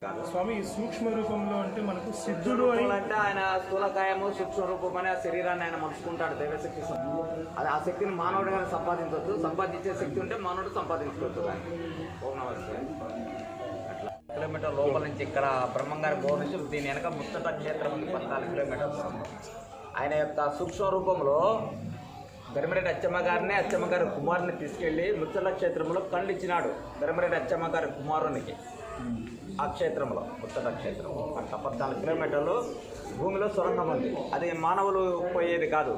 స్వామి సూక్ష్మ రూపంలో అంటే మనకు సిద్ధుడు అంటే ఆయన స్థూలకాయము సూక్ష్మ రూపం అనే ఆ శరీరాన్ని ఆయన మలుచుకుంటాడు. దైవశక్తి అది ఆ శక్తిని మానవుడు కానీ సంపాదించవచ్చు. సంపాదించే శక్తి ఉంటే మానవుడు సంపాదించుకోవచ్చు. అట్లా కిలోమీటర్ లోపల నుంచి ఇక్కడ బ్రహ్మంగారి బోర్ నుంచి దీని వెనక ముచ్చట క్షేత్రం ఉంది 14 కిలోమీటర్స్. ఆయన యొక్క సూక్ష్మ రూపంలో ధర్మరెడ్డి అచ్చమ్మ గారిని అచ్చమ్మ గారి కుమారుని తీసుకెళ్లి ముచ్చట క్షేత్రంలో కళ్ళు ఇచ్చినాడు. ధర్మరెడ్డి అచ్చమ్మ గారి కుమారునికి ఆ క్షేత్రంలో ముచ్చట క్షేత్రం అట్లా 14 కిలోమీటర్లు భూమిలో సొరంగం ఉంది. అది మానవులు పోయేది కాదు.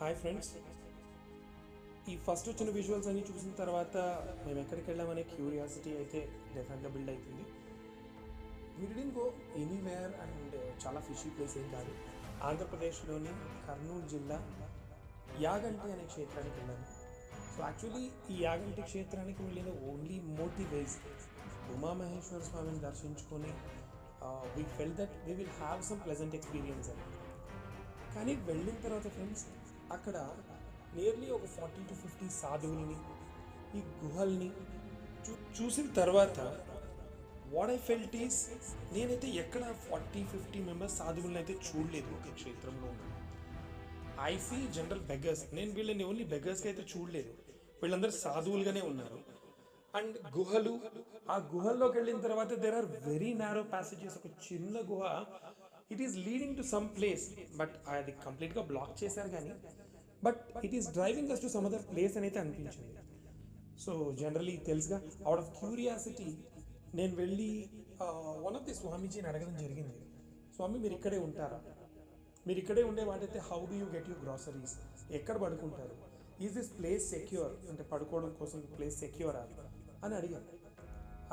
హాయ్ ఫ్రెండ్స్, ఈ ఫస్ట్ వచ్చిన విజువల్స్ అన్ని చూసిన తర్వాత మేము ఎక్కడికి వెళ్ళామనే క్యూరియాసిటీ అయితే డెఫినెట్గా బిల్డ్ అవుతుంది. We didn't go anywhere and చాలా ఫిషీ ప్లేస్ ఏం కాదు. ఆంధ్రప్రదేశ్లోని కర్నూలు జిల్లా యాగంటి అనే క్షేత్రానికి వెళ్ళాను. సో యాక్చువల్లీ ఈ యాగంటి క్షేత్రానికి వెళ్ళిన ఓన్లీ మోటివ్ వేస్ ఉమామహేశ్వర స్వామిని దర్శించుకొని we felt that we will have some pleasant experience అని. కానీ వెళ్ళిన తర్వాత ఫ్రెండ్స్ అక్కడ నియర్లీ ఒక 40 to 50 సాధువుల్ని ఈ గుహల్ని చూసిన తర్వాత వాట్ ఐ ఫెల్ట్ ఈస్ నేనైతే ఎక్కడ 40-50 మెంబర్స్ సాధువులను అయితే చూడలేదు ఒక క్షేత్రంలో. I see general beggars. నేను వీళ్ళని ఓన్లీ బెగ్గర్స్కి అయితే చూడలేదు, వీళ్ళందరూ సాధువులుగానే ఉన్నారు. అండ్ గుహలు, ఆ గుహల్లోకి వెళ్ళిన తర్వాత there are very narrow passages. ఒక చిన్న గుహ, it is leading to some place, but అది కంప్లీట్గా బ్లాక్ చేశారు కానీ but it is driving us to some other place అని అయితే అనిపించింది. సో జనరలీ తెలుసుగా, అవుట్ ఆఫ్ క్యూరియాసిటీ నేను వెళ్ళి వన్ ఆఫ్ ది స్వామీజీని అడగడం జరిగింది. స్వామి మీరు ఇక్కడే ఉంటారా? మీరు ఇక్కడే ఉండే వాటైతే how do you get your groceries? ఎక్కడ పడుకుంటారు? Is this place secure? అంటే పడుకోవడం కోసం ప్లేస్ సెక్యూరా అని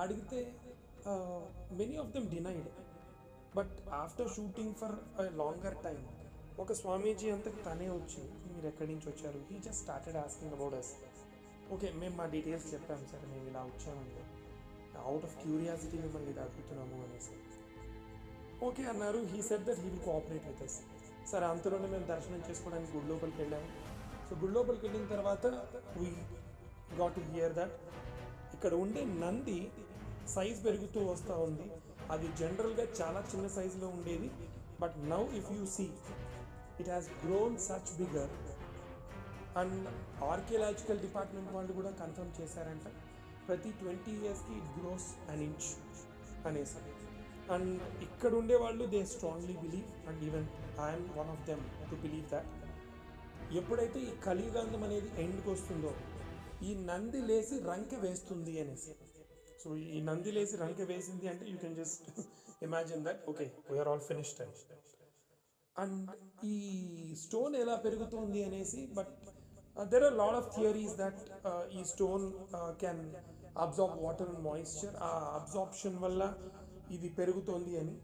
అడిగితే many of them denied. But after shooting for longer time ఒక స్వామీజీ అంతా తనే వచ్చి మీరు ఎక్కడి నుంచి వచ్చారు, he just started asking about us. Okay, మేము మా డీటెయిల్స్ చెప్పాము సార్, మేము ఇలా వచ్చామండి, అవుట్ ఆఫ్ క్యూరియాసిటీ మిమ్మల్ని ఇది అడుగుతున్నాము అనేసి. ఓకే అన్నారు. He said that he will cooperate with us. సరే, అంతలోనే మేము దర్శనం చేసుకోవడానికి గుడి లోపలికి వెళ్ళాము. సో గుడి లోపలికి వెళ్ళిన తర్వాత we got to hear that ఇక్కడ ఉండే నంది సైజ్ పెరుగుతూ వస్తూ ఉంది. అది జనరల్గా చాలా చిన్న సైజులో ఉండేది, but now if you see it has grown such bigger. And archaeological department వాళ్ళు కూడా కన్ఫర్మ్ చేశారంట ప్రతి 20 yearsకి ఇట్ గ్రోస్ an inch అనేసి. అండ్ ఇక్కడ ఉండే వాళ్ళు they strongly believe, and even I'm one of them to believe that ఎప్పుడైతే ఈ కలియుగాంతం అనేది ఎండ్కి వస్తుందో ఈ నంది లేసి రంకె వేస్తుంది అనేసి. సో ఈ నంది లేసి రంకె వేసింది అంటే you can just imagine that okay we are all finished. And ఈ స్టోన్ ఎలా పెరుగుతుంది అనేసి, but there are lot of theories that ఈ stone can absorb water and moisture. ఆ అబ్జార్ప్షన్ వల్ల ఇది పెరుగుతోంది అని.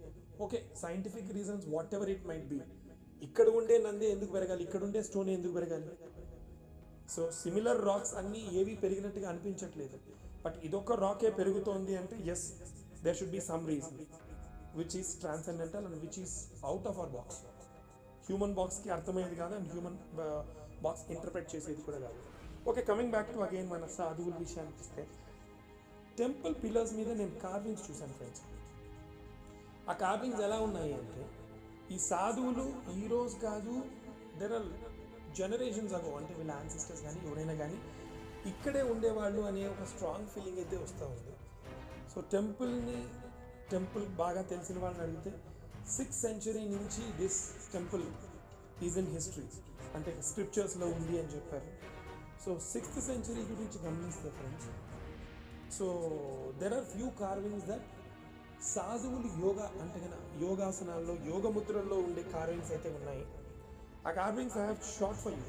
Okay, scientific reasons whatever it might be. ఇక్కడ ఉండే నంది ఎందుకు పెరగాలి, ఇక్కడ ఉండే స్టోన్ ఎందుకు పెరగాలి? సో సిమిలర్ రాక్స్ అన్నీ ఏవి పెరిగినట్టుగా అనిపించట్లేదు, బట్ ఇదొక రాకే పెరుగుతోంది అంటే yes there should be some reason which is transcendental and which is out of our box. Human బాక్స్కి అర్థమయ్యేది కాదు, అండ్ హ్యూమన్ బాక్స్ ఇంటర్ప్రెట్ చేసేది కూడా కాదు. Okay, coming back to again మన సాధువుల విషయానికి వస్తే, టెంపుల్ పిల్లర్స్ మీద నేను కార్వింగ్స్ చూశాను ఫ్రెండ్స్. ఆ కార్వింగ్స్ ఎలా ఉన్నాయి అంటే ఈ సాధువులు ఈరోజు కాదు, దెర్ ఆర్ జనరేషన్స్ అగో, అంటే వీళ్ళ యాన్సిస్టర్స్ కానీ ఎవరైనా కానీ ఇక్కడే ఉండేవాళ్ళు అనే ఒక స్ట్రాంగ్ ఫీలింగ్ అయితే వస్తూ ఉంది. సో టెంపుల్ బాగా తెలిసిన వాళ్ళని అడిగితే 6th century నుంచి this temple is in history, అంటే స్క్రిప్చర్స్లో ఉంది అని చెప్పారు. సో 6th century గురించి గమనిస్తే friends, so there are few carvings that సాధువులు యోగా అంటే కన్నా యోగాసనాల్లో యోగముద్రల్లో ఉండే కార్వింగ్స్ అయితే ఉన్నాయి. ఆ carvings I have short for you.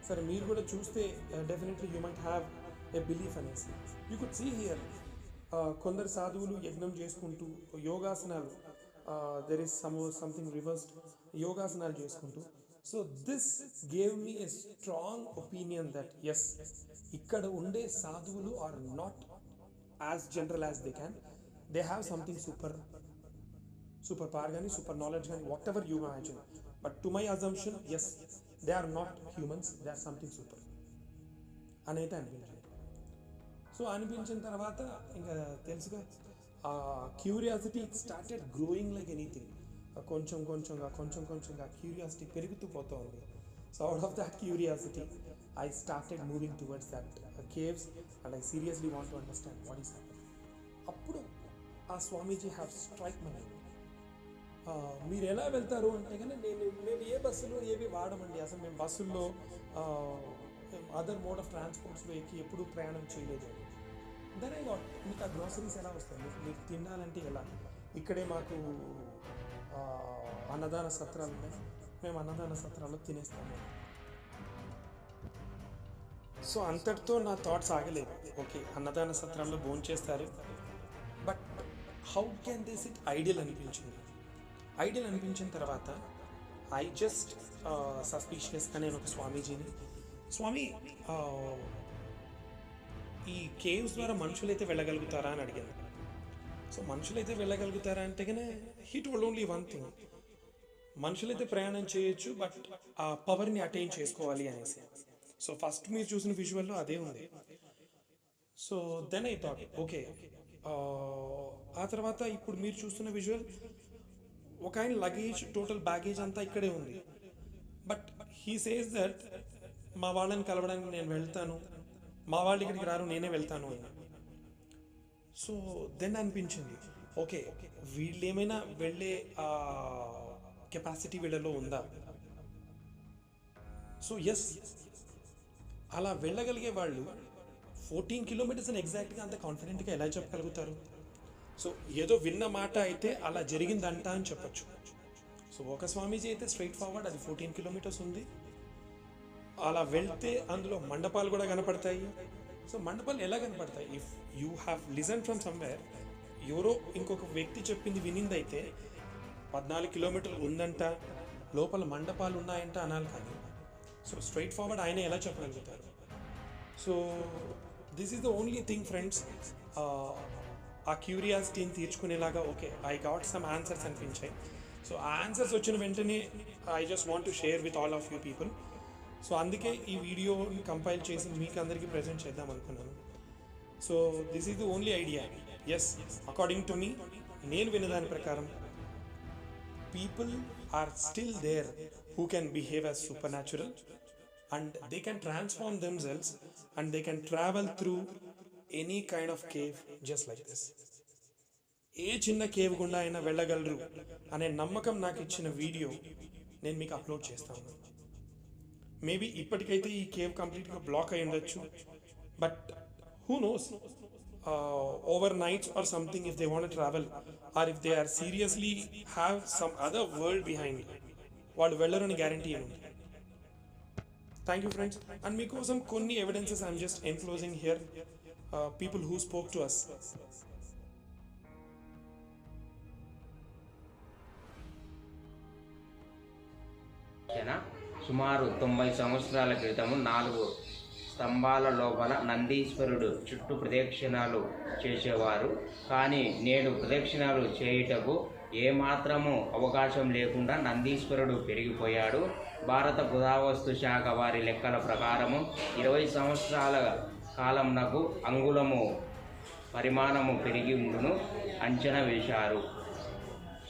సరే, మీరు కూడా చూస్తే definitely you might have a belief అనేసి. యూ కుడ్ సీ హియర్ కొందరు సాధువులు యజ్ఞం చేసుకుంటూ యోగాసనాలు, దెర్ ఈస్ సంథింగ్ రివర్స్డ్ యోగాసనాలు చేసుకుంటూ. So this gave me a strong opinion that yes, ఇక్కడ ఉండే సాధువులు are not as general as they can. They have something super power కానీ super knowledge కానీ whatever you imagine, but to my assumption yes, they are not humans, they are something super అని అయితే అనిపించింది. So అనిపించిన తర్వాత ఇంకా తెలుసుగా ఆ curiosity started growing like anything. కొంచెం కొంచెంగా క్యూరియాసిటీ పెరుగుతూ పోతుంది. So out of that curiosity I started moving towards that caves and I seriously want to understand what is happening. అప్పుడు ఆ స్వామీజీ హ్యావ్ స్ట్రైక్ మై మైండ్. మీరు ఎలా వెళ్తారు అంటే కానీ మేము ఏ బస్సులో ఏవి వాడమండి. అసలు మేము బస్సుల్లో అదర్ మోడ్ ఆఫ్ ట్రాన్స్పోర్ట్స్లో ఎక్కి ఎప్పుడూ ప్రయాణం చేయలేదు. దెన్ ఐ గాట్, మీకు ఆ గ్రోసరీస్ ఎలా వస్తాయి, మీకు తినాలంటే ఎలా? ఇక్కడే మాకు అన్నదాన సత్రాలు ఉన్నాయి, మేము అన్నదాన సత్రాల్లో తినేస్తాము. సో అంతటితో నా థాట్స్ ఆగలేదు. ఓకే, అన్నదాన సత్రాల్లో భోంచేస్తారు, but how can this it ideal అనిపించింది. ఐడియల్ అనిపించిన తర్వాత ఐ జస్ట్ సస్పీషియస్గా నేను ఒక స్వామీజీని, స్వామి ఈ కేవ్స్ ద్వారా మనుషులైతే వెళ్ళగలుగుతారా అని అడిగాను. సో మనుషులైతే వెళ్ళగలుగుతారా అంటే కానీ he told only one thing, మనుషులైతే ప్రయాణం చేయొచ్చు బట్ ఆ పవర్ని అటైన్ చేసుకోవాలి అనేసి. సో ఫస్ట్ మీరు చూసిన విజువల్లో అదే ఉంది. So then I thought okay, ఆ తర్వాత ఇప్పుడు మీరు చూస్తున్న విజువల్ ఒక ఆయన లగేజ్ టోటల్ బ్యాగేజ్ అంతా ఇక్కడే ఉంది, బట్ హీ సేస్ దట్ మా వాళ్ళని కలవడానికి నేను వెళ్తాను, మా వాళ్ళు ఇక్కడికి రారు, నేనే వెళ్తాను అని. సో దెన్ అనిపించింది ఓకే, వీళ్ళు ఏమైనా వెళ్ళే కెపాసిటీ వీళ్ళలో ఉందా? సో ఎస్, అలా వెళ్ళగలిగే వాళ్ళు 14 కిలోమీటర్స్ అని ఎగ్జాక్ట్గా అంత కాన్ఫిడెంట్గా ఎలా చెప్పగలుగుతారు? సో ఏదో విన్న మాట అయితే అలా జరిగిందంట అని చెప్పచ్చు. సో ఒక స్వామీజీ అయితే స్ట్రైట్ ఫార్వర్డ్ అది 14 కిలోమీటర్స్ ఉంది, అలా వెళ్తే అందులో మండపాలు కూడా కనపడతాయి. సో మండపాలు ఎలా కనపడతాయి? If you have listen from somewhere, ఎవరో ఇంకొక వ్యక్తి చెప్పింది వినిందైతే 14 కిలోమీటర్లు ఉందంట, లోపల మండపాలు ఉన్నాయంట అనాలి. కానీ సో స్ట్రైట్ ఫార్వర్డ్ ఆయన ఎలా చెప్పగలుగుతారు? So this is the only thing friends, ఆ క్యూరియాసిటీని తీర్చుకునేలాగా okay I got some answers అనిపించాయి. సో ఆ ఆన్సర్స్ వచ్చిన వెంటనే I just want to share with all of you people. So అందుకే ఈ వీడియోని కంపైల్ చేసి మీకు అందరికీ ప్రజెంట్ చేద్దాం అనుకున్నాను. So this is the only idea. Yes, according to me, నేను విన్నదాని ప్రకారం people are still there who can behave as supernatural and they can transform themselves and they can travel through any kind of cave just like this. ఏ చిన్న cave గుండా అయినా వెళ్ళగలరు అనే నమ్మకం నాకు ఇచ్చిన వీడియో నేను మీకు అప్లోడ్ చేస్తాను. మేబీ ఇప్పటికైతే ఈ కేవ్ కంప్లీట్గా బ్లాక్ అయి ఉండొచ్చు, but who knows, over nights or something if they want to travel or if they are seriously have some other world behind, వాళ్ళు వెళ్ళరని గ్యారంటీ ఏముంది. Thank you friends. అండ్ మీకోసం కొన్ని evidences I'm just enclosing here, people who spoke to us. సుమారు 90 సంవత్సరాల క్రితము 4 స్తంభాల లోపల నందీశ్వరుడు చుట్టూ ప్రదక్షిణాలు చేసేవారు. కానీ నేడు ప్రదక్షిణాలు చేయుటకు ఏమాత్రము అవకాశం లేకుండా నందీశ్వరుడు పెరిగిపోయాడు. భారత పురావస్తు శాఖ వారి లెక్కల ప్రకారము 20 సంవత్సరాల కాలంనకు అంగుళము పరిమాణము పెరిగి ఉండును అంచనా వేశారు.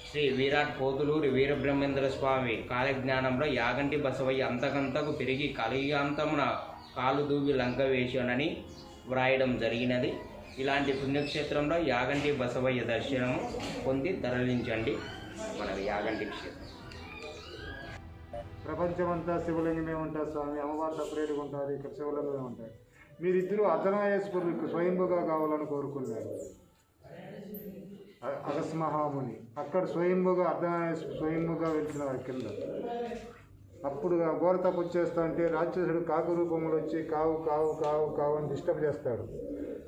శ్రీ విరాట్ పోతులూరి వీరబ్రహ్మేంద్ర స్వామి కాలజ్ఞానంలో యాగంటి బసవయ్య అంతకంతకు పెరిగి కలిగాంతమున కాలు దూవి లంక వేశానని వ్రాయడం జరిగినది. ఇలాంటి పుణ్యక్షేత్రంలో యాగంటి బసవయ్య దర్శనం పొంది తరలించండి మన యాగంటి క్షేత్రం. ప్రపంచమంతా శివలింగమే ఉంటారు స్వామి, అమ్మవారు సపరేట్గా ఉంటారు, ఇక్కడ శివలింగమే ఉంటారు. మీరిద్దరూ అర్ధనాయేశ్వరులకు స్వయంభుగా కావాలని కోరుకున్నారు. అగస్త్య మహాముని అక్కడ స్వయంభుగా అర్ధనాయేశ్వరు స్వయంభుగా వెళ్తున్నారు కింద. అప్పుడు ఘోర తపస్సు చేస్తా అంటే రాక్షసుడు కాకు రూపంలో వచ్చి కావు కావు కావు కావు అని డిస్టర్బ్ చేస్తాడు.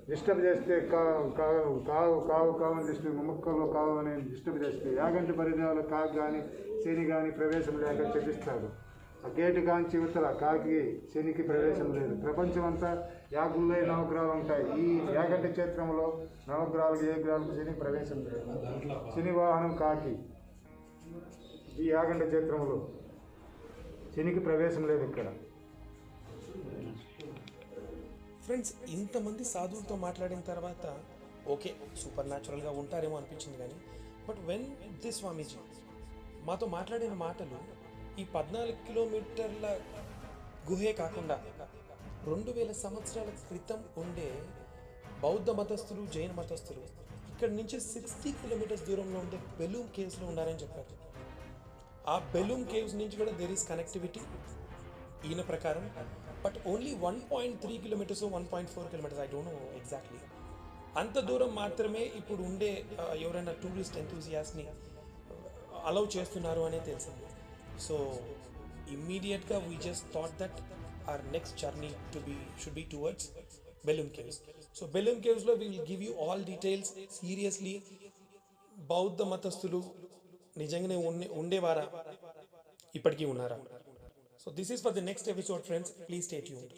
డిస్టర్బ్ చేస్తే కావు కావు కావు కావు కావు అని డిస్టర్బ్ ముక్కల్లో కావు అని డిస్టర్బ్ చేస్తే యాగంటి పరిధిలో కాకు కానీ శని కానీ ప్రవేశం లేక చెప్పిస్తాడు. ఆ గేటు కాంచి ఇవతల కాకి శనికి ప్రవేశం లేదు. ప్రపంచమంతా యాగుల్లో నవగ్రహాలు ఉంటాయి. ఈ యాగంటి క్షేత్రంలో నవగ్రహాలకు ఏ గ్రహాలకు శని ప్రవేశం లేదు. శని వాహనం కాకి. ఈ యాగంటి క్షేత్రంలో శనికి ప్రవేశం లేదు ఇక్కడ. ఫ్రెండ్స్, ఇంతమంది సాధువులతో మాట్లాడిన తర్వాత ఓకే సూపర్ న్యాచురల్గా ఉంటారేమో అనిపించింది కానీ బట్ వెన్ దిస్ స్వామీజీ మాతో మాట్లాడిన మాటలు ఈ 14 కిలోమీటర్ల గుహే కాకుండా 2000 సంవత్సరాల క్రితం ఉండే బౌద్ధ మతస్థులు జైన మతస్థులు ఇక్కడ నుంచి 60 కిలోమీటర్స్ దూరంలో ఉండే బెలూమ్ కేవ్స్లో ఉన్నారని చెప్పారు. ఆ బెలూమ్ కేవ్స్ నుంచి కూడా దెర్ ఈస్ కనెక్టివిటీ ఈయన ప్రకారం, but only 1.3 kilometres 1.4 kilometres I don't know exactly అంత దూరం మాత్రమే ఇప్పుడు ఉండే ఎవరైనా టూరిస్ట్ ఎంతూజియాస్ని అలౌ చేస్తున్నారు అనే తెలిసింది. సో ఇమ్మీడియట్గా we just thought that our next journey should be towards Belum Caves. So Belum కేవ్స్లో we will give you all details. Seriously బౌద్ధ మతస్థులు నిజంగానే ఉండేవారా, ఇప్పటికీ ఉన్నారా? So this is for the next episode friends, please stay tuned.